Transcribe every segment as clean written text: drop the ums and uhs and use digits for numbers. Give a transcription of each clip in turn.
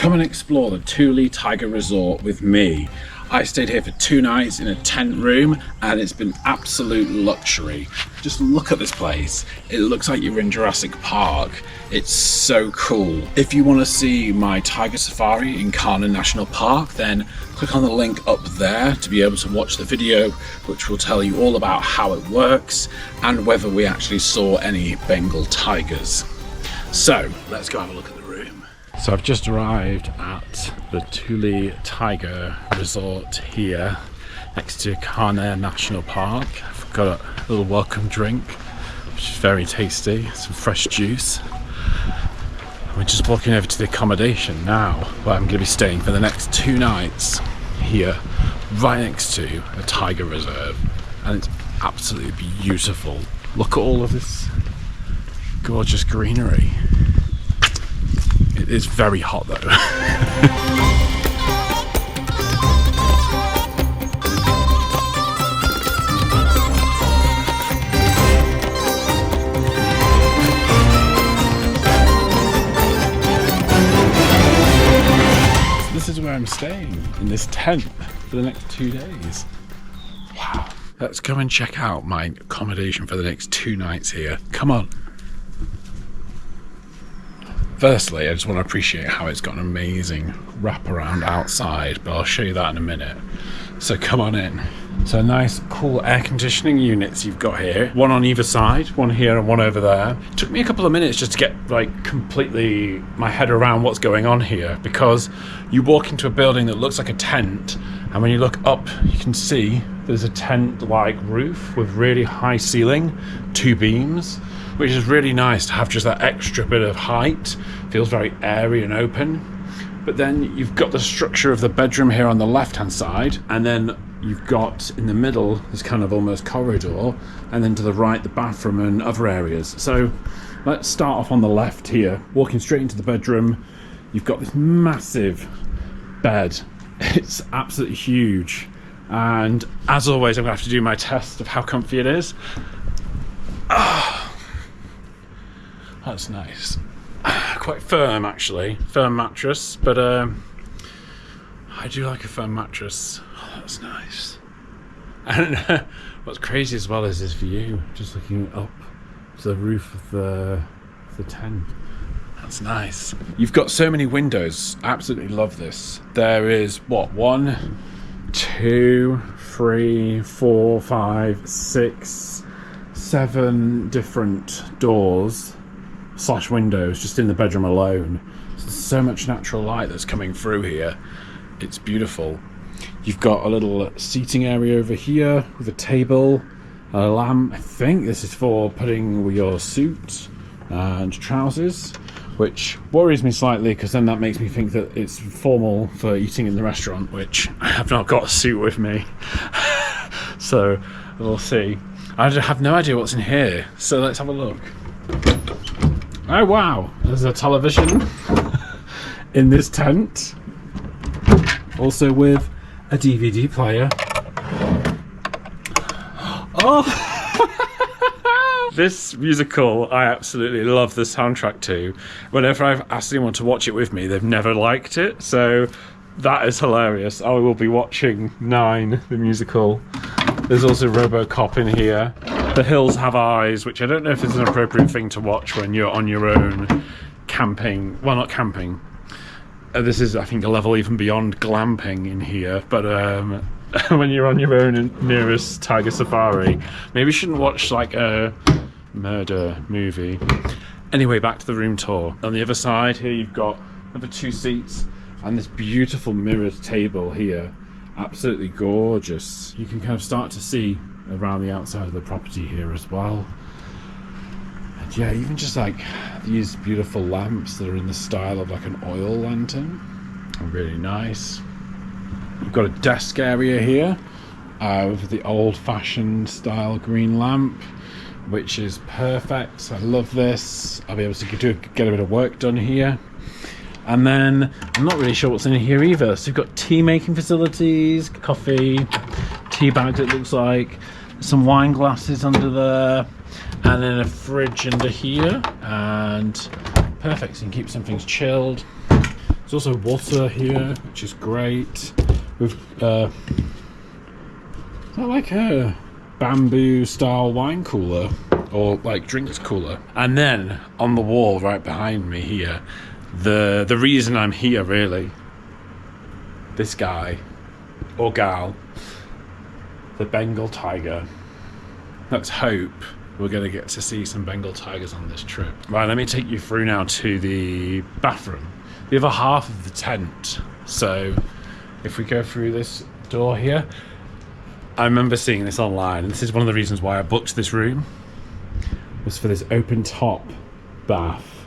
Come and explore the Tuli Tiger Resort with me. I stayed here for 2 nights in a tent room and it's been absolute luxury. Just look at this place. It looks like you're in Jurassic Park. It's so cool. If you want to see my tiger safari in Kanha National Park, then click on the link up there to be able to watch the video, which will tell you all about how it works and whether we actually saw any Bengal tigers. So let's go have a look at the room. So I've just arrived at the Tuli Tiger Resort here next to Kanha National Park. I've got a little welcome drink, which is very tasty, some fresh juice. We're just walking over to the accommodation now, where I'm going to be staying for the next 2 nights here, right next to a tiger reserve, and it's absolutely beautiful. Look at all of this gorgeous greenery. It is very hot though. This is where I'm staying, in this tent for the next 2 days. Wow. Let's go and check out my accommodation for the next 2 nights here. Come on. Firstly, I just want to appreciate how it's got an amazing wraparound outside, but I'll show you that in a minute. So come on in. So nice, cool air conditioning units you've got here. One on either side, one here and one over there. It took me a couple of minutes just to get completely my head around what's going on here, because you walk into a building that looks like a tent, and when you look up, you can see there's a tent-like roof with really high ceiling, 2 beams, which is really nice to have just that extra bit of height. Feels very airy and open. But then you've got the structure of the bedroom here on the left-hand side, and then you've got in the middle this kind of almost corridor, and then to the right the bathroom and other areas. So let's start off on the left here. Walking straight into the bedroom, you've got this massive bed. It's absolutely huge, and as always I'm going to have to do my test of how comfy it is. That's nice. Quite firm actually, firm mattress, but I do like a firm mattress. Oh, that's nice. And what's crazy as well is this view, just looking up to the roof of the tent. That's nice. You've got so many windows. I absolutely love this. There is what, 1, 2, 3, 4, 5, 6, 7 different doors / windows just in the bedroom alone. So there's so much natural light that's coming through here. It's beautiful. You've got a little seating area over here with a table, a lamp. I think this is for putting your suit and trousers, which worries me slightly because then that makes me think that it's formal for eating in the restaurant, which I have not got a suit with me. So we'll see. I have no idea what's in here, so let's have a look. Oh wow, there's a television in this tent, also with a DVD player. Oh! This musical, I absolutely love the soundtrack to. Whenever I've asked anyone to watch it with me, they've never liked it, so that is hilarious. I will be watching 9, the musical. There's also RoboCop in here. The Hills Have Eyes, which I don't know if it's an appropriate thing to watch when you're on your own camping. Well, not camping. This is, I think, a level even beyond glamping in here. But when you're on your own in nearest tiger safari, maybe you shouldn't watch like a murder movie. Anyway, back to the room tour. On the other side here, you've got another 2 seats and this beautiful mirrored table here. Absolutely gorgeous. You can kind of start to see around the outside of the property here as well. And yeah, even just like these beautiful lamps that are in the style of like an oil lantern are really nice. You've got a desk area here with the old-fashioned style green lamp, which is perfect. I love this. I'll be able to get a bit of work done here. And then I'm not really sure what's in here either. So you've got tea making facilities, coffee, tea bags it looks like, some wine glasses under there, and then a fridge under here, and perfect, so you can keep some things chilled. There's also water here, which is great. With is that like a bamboo style wine cooler or like drinks cooler? And then on the wall right behind me here, the reason I'm here really, this guy or gal, the Bengal tiger. Let's hope we're going to get to see some Bengal tigers on this trip. Right, let me take you through now to the bathroom, the other half of the tent. So if we go through this door here, I remember seeing this online, and this is one of the reasons why I booked this room, was for this open top bath.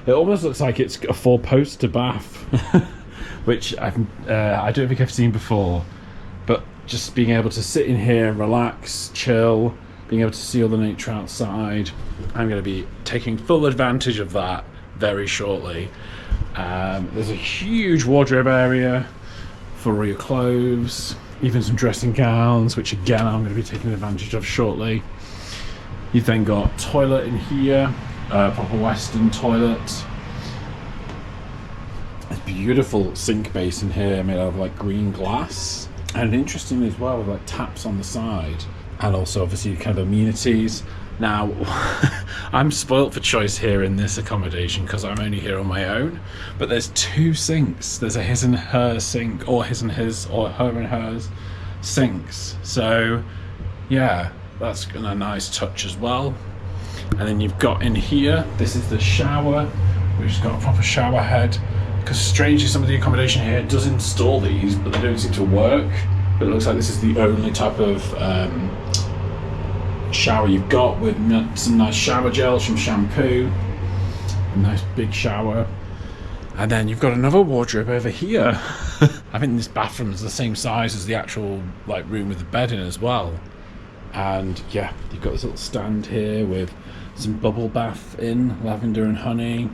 It almost looks like it's a 4-poster bath, which I don't think I've seen before. But just being able to sit in here, relax, chill, being able to see all the nature outside, I'm going to be taking full advantage of that very shortly. There's a huge wardrobe area for all your clothes, even some dressing gowns, which again I'm going to be taking advantage of shortly. You've then got toilet in here, proper Western toilet. A beautiful sink basin here made out of like green glass, and interestingly as well with like taps on the side, and also obviously kind of amenities. Now I'm spoilt for choice here in this accommodation because I'm only here on my own, but there's 2 sinks. There's a his and her sink, or his and his, or her and hers sinks. So yeah, that's a nice touch as well. And then you've got in here, this is the shower, which has got a proper shower head, because strangely some of the accommodation here does install these, but they don't seem to work. But it looks like this is the only type of shower you've got, with some nice shower gel, some shampoo, a nice big shower. And then you've got another wardrobe over here. I think this bathroom is the same size as the actual like room with the bed in as well. And yeah, you've got this little stand here with some bubble bath in, lavender and honey,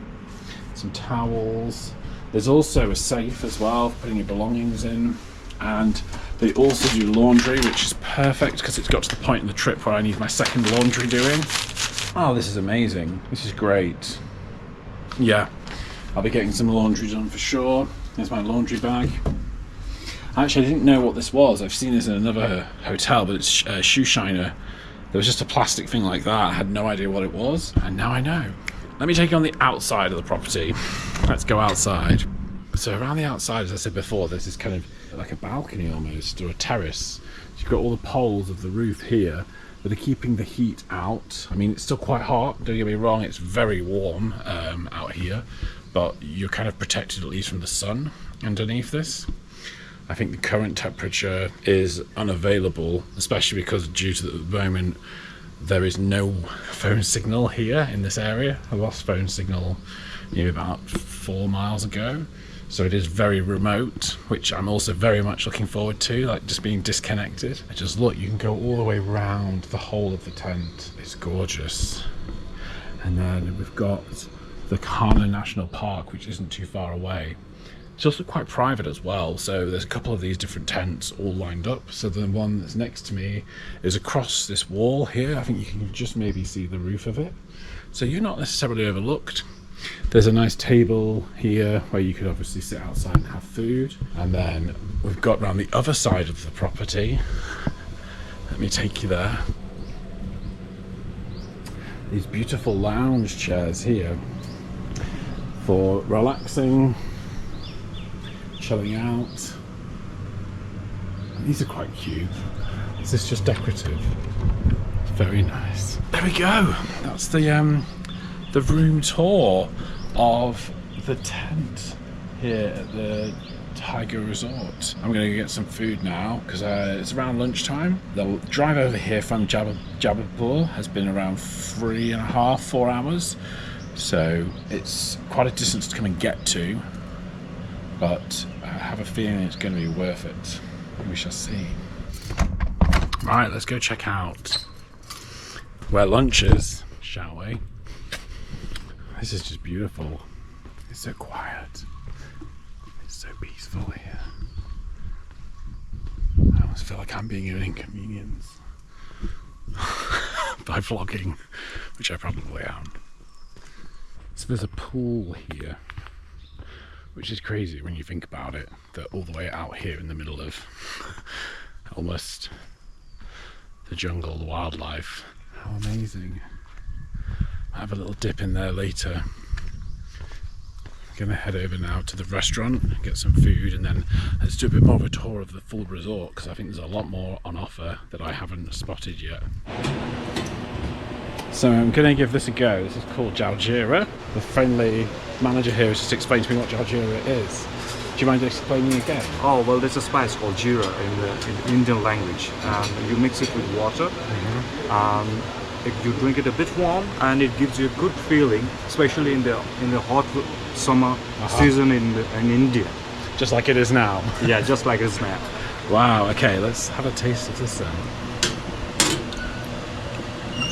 some towels. There's also a safe as well for putting your belongings in. And they also do laundry, which is perfect because it's got to the point in the trip where I need my second laundry doing. Oh, this is amazing. This is great. Yeah, I'll be getting some laundry done for sure. There's my laundry bag. Actually, I didn't know what this was. I've seen this in another hotel, but it's a shoe shiner. There was just a plastic thing like that. I had no idea what it was, and now I know. Let me take you on the outside of the property. Let's go outside. So around the outside, as I said before, there's this kind of like a balcony almost, or a terrace. You've got all the poles of the roof here, but they're keeping the heat out. I mean, it's still quite hot, don't get me wrong, it's very warm out here, but you're kind of protected at least from the sun underneath this. I think the current temperature is unavailable, especially because due to the moment there is no phone signal here in this area. I lost phone signal maybe about 4 miles ago. So it is very remote, which I'm also very much looking forward to, like just being disconnected. Just look, you can go all the way around the whole of the tent. It's gorgeous. And then we've got the Kanha National Park, which isn't too far away. It's also quite private as well, so there's a couple of these different tents all lined up. So the one that's next to me is across this wall here. I think you can just maybe see the roof of it. So you're not necessarily overlooked. There's a nice table here where you could obviously sit outside and have food. And then we've got around the other side of the property. Let me take you there. These beautiful lounge chairs here for relaxing, chilling out. These are quite cute. Is this just decorative? It's very nice. There we go. That's the room tour of the tent here at the Tiger Resort. I'm going to get some food now because it's around lunchtime. The drive over here from Jabalpur has been around 3.5, 4 hours. So it's quite a distance to come and get to, but I have a feeling it's going to be worth it. We shall see. Right, let's go check out where lunch is, shall we? This is just beautiful. It's so quiet. It's so peaceful here. I almost feel like I'm being an inconvenience by vlogging, which I probably am. So there's a pool here, which is crazy when you think about it, that all the way out here in the middle of almost the jungle, the wildlife. How amazing. I'll have a little dip in there later. Gonna head over now to the restaurant, get some food, and then let's do a bit more of a tour of the full resort, because I think there's a lot more on offer that I haven't spotted yet. So I'm gonna give this a go. This is called Jaljeera. The friendly manager here has just explained to me what Jaljeera is. Do you mind explaining again? Oh, well, there's a spice called jeera in Indian language, and you mix it with water. You drink it a bit warm, and it gives you a good feeling, especially in the hot summer season in India. Just like it is now. Yeah, just like it's now. Wow. Okay, let's have a taste of this then.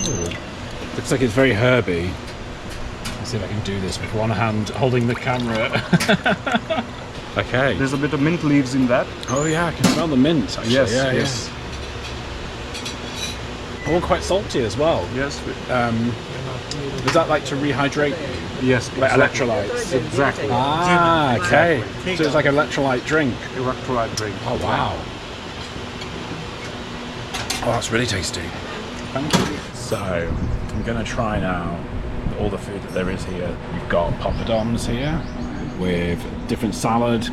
Ooh. Looks like it's very herby. Let's see if I can do this with one hand holding the camera. Okay. There's a bit of mint leaves in that. Oh yeah, I can smell the mint actually. Yes, yeah, yes. Yeah. Oh, quite salty as well. Yes. Is that like to rehydrate you? Yes. Like exactly. electrolytes? Exactly. Ah, okay. Exactly. So it's like an electrolyte drink. Electrolyte drink. Oh wow. Oh, that's really tasty. Thank you. So, I'm going to try now all the food that there is here. You've got poppadoms here with different salad,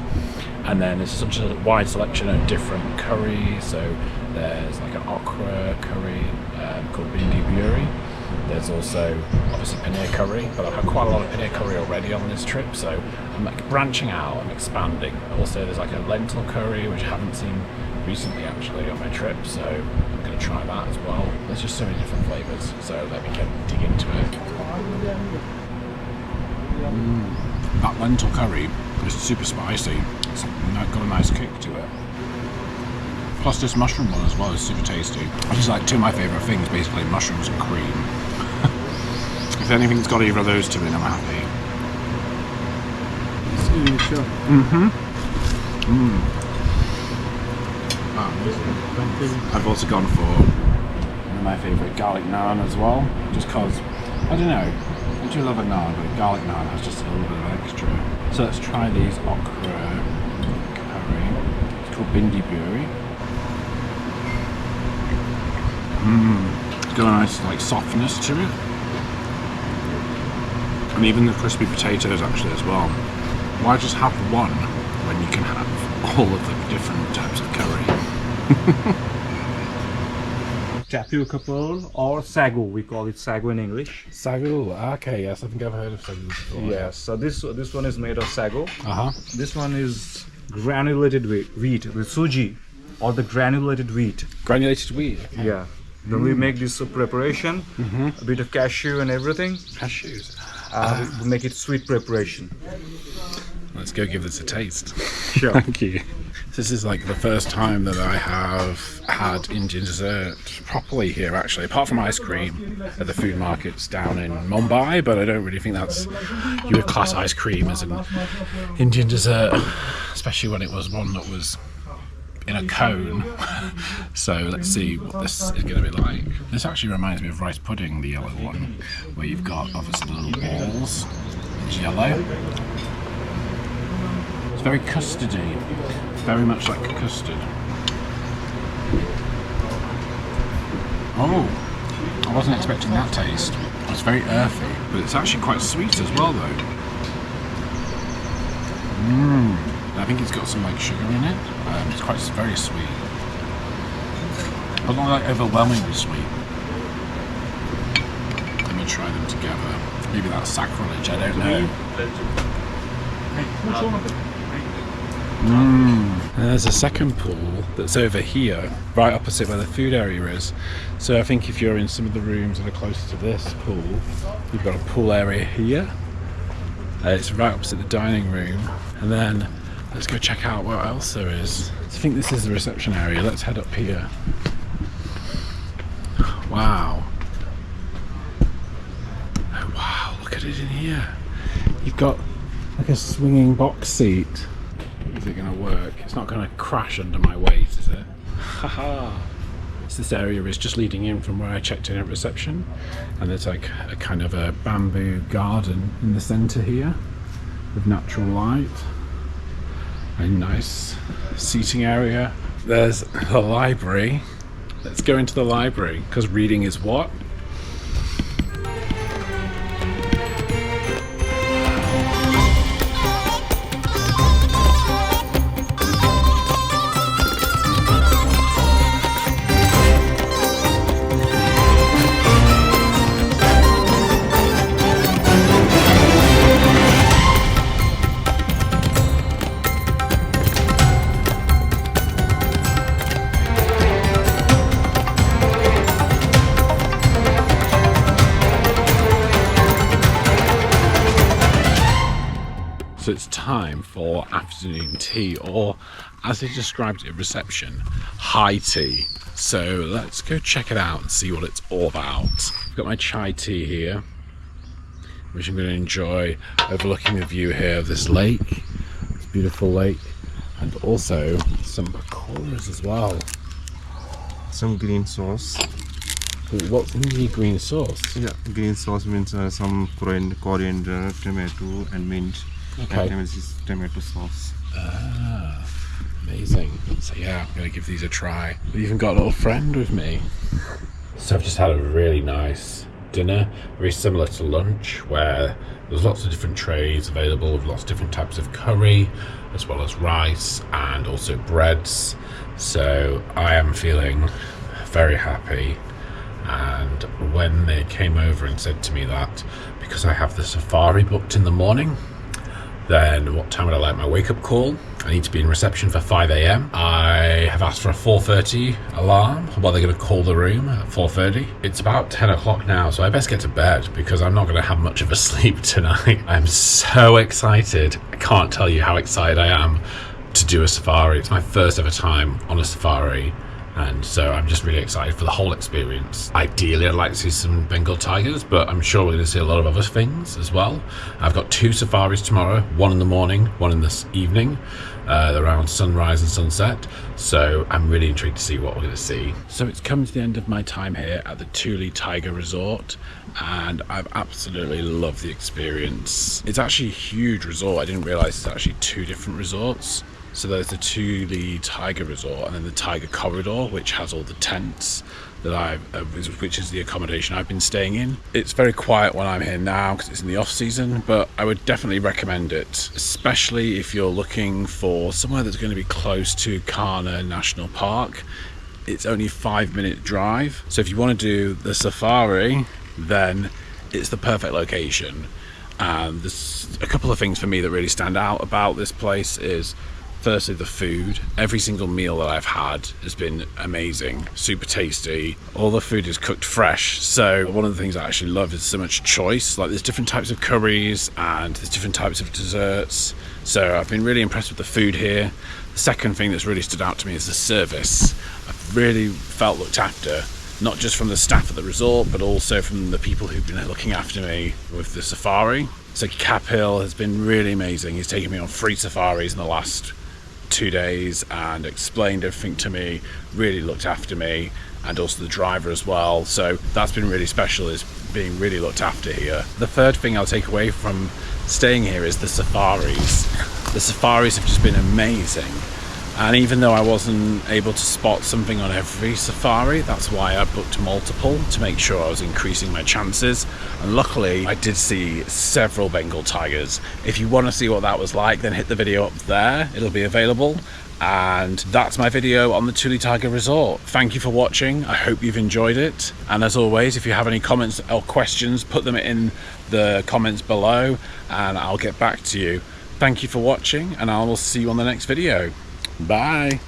and then there's such a wide selection of different curries. So there's like an okra curry called bindi buri. There's also obviously paneer curry, but I've had quite a lot of paneer curry already on this trip, so I'm like branching out, I'm expanding. Also there's like a lentil curry, which I haven't seen recently actually on my trip, so I'm going to try that as well. There's just so many different flavours, so let me dig into it. That lentil curry is super spicy. It's got a nice kick to it. Plus this mushroom one as well is super tasty. I just like two of my favourite things, basically mushrooms and cream. If anything's got either of those two in, I'm happy. Sure. I've also gone for one of my favourite garlic naan as well, just cause, I don't know, I do love a naan, but garlic naan has just a little bit of extra. So let's try these okra curry. It's called bindi buri. It's got a nice like softness to it. And even the crispy potatoes actually as well. Why just have one when you can have all of the different types of curry? Chapil kapul or sagu, we call it sagu in English. Sagu, okay, yes, I think I've heard of sagu before. Yes, so this one is made of sagu. This one is granulated wheat, the suji, or the granulated wheat. Granulated wheat? Okay. Yeah. Then we make this preparation, a bit of cashew and everything. Cashews. We make it sweet preparation. Let's go give this a taste. Sure. Thank you. This is like the first time that I have had Indian dessert properly here actually, apart from ice cream at the food markets down in Mumbai, but I don't really think that's, you would class ice cream as an Indian dessert, especially when it was one that was in a cone. So let's see what this is going to be like. This actually reminds me of rice pudding, the yellow one, where you've got obviously little balls. It's yellow. It's very custardy, very much like custard. Oh, I wasn't expecting that taste. It's very earthy, but it's actually quite sweet as well though. I think it's got some like sugar in it. It's quite very sweet, but not like overwhelmingly sweet. Let me try them together. Maybe that's sacrilege, I don't know. There's a second pool that's over here, right opposite where the food area is. So I think if you're in some of the rooms that are closer to this pool, you've got a pool area here. It's right opposite the dining room, and then let's go check out what else there is. I think this is the reception area. Let's head up here. Wow. Oh wow, look at it in here. You've got like a swinging box seat. Is it going to work? It's not going to crash under my weight, is it? Haha. So this area is just leading in from where I checked in at reception, and there's like a kind of a bamboo garden in the centre here with natural light. A nice seating area. There's the library. Let's go into the library, because reading is what? So it's time for afternoon tea, or as they described it, reception, high tea. So let's go check it out and see what it's all about. I've got my chai tea here, which I'm going to enjoy overlooking the view here of this lake, this beautiful lake, and also some pakoras as well. Some green sauce. What's in the green sauce? Yeah, green sauce means some coriander, tomato, and mint. Okay. And this is tomato sauce. Ah, amazing. So yeah, I'm going to give these a try. I've even got a little friend with me. So I've just had a really nice dinner, very similar to lunch, where there's lots of different trays available with lots of different types of curry, as well as rice and also breads. So I am feeling very happy. And when they came over and said to me that because I have the safari booked in the morning, then what time would I like my wake-up call? I need to be in reception for 5 a.m. I have asked for a 4:30 alarm. Well, they're going to call the room at 4:30. It's about 10 o'clock now, so I best get to bed because I'm not going to have much of a sleep tonight. I'm so excited. I can't tell you how excited I am to do a safari. It's my first ever time on a safari. And so I'm just really excited for the whole experience. Ideally, I'd like to see some Bengal tigers, but I'm sure we're going to see a lot of other things as well. I've got 2 safaris tomorrow, one in the morning, one in the evening, around sunrise and sunset. So I'm really intrigued to see what we're going to see. So it's come to the end of my time here at the Tuli Tiger Resort, and I've absolutely loved the experience. It's actually a huge resort. I didn't realize it's actually 2 different resorts. So there's the Tuli Tiger Resort and then the Tiger Corridor, which has all the tents that which is the accommodation I've been staying in. It's very quiet when I'm here now because it's in the off season, but I would definitely recommend it, especially if you're looking for somewhere that's going to be close to Kanha National Park. It's only a 5-minute drive. So if you want to do the safari, then it's the perfect location. And there's a couple of things for me that really stand out about this place is, firstly, the food. Every single meal that I've had has been amazing, super tasty. All the food is cooked fresh. So one of the things I actually love is so much choice. Like there's different types of curries and there's different types of desserts. So I've been really impressed with the food here. The second thing that's really stood out to me is the service. I've really felt looked after, not just from the staff at the resort, but also from the people who've been looking after me with the safari. So Kapil has been really amazing. He's taken me on 3 safaris in the last 2 days and explained everything to me, really looked after me, and also the driver as well. So that's been really special, is being really looked after here. The third thing I'll take away from staying here is the safaris. The safaris have just been amazing. And even though I wasn't able to spot something on every safari, that's why I booked multiple, to make sure I was increasing my chances. And luckily, I did see several Bengal tigers. If you want to see what that was like, then hit the video up there. It'll be available. And that's my video on the Tuli Tiger Resort. Thank you for watching. I hope you've enjoyed it. And as always, if you have any comments or questions, put them in the comments below and I'll get back to you. Thank you for watching, and I will see you on the next video. Bye.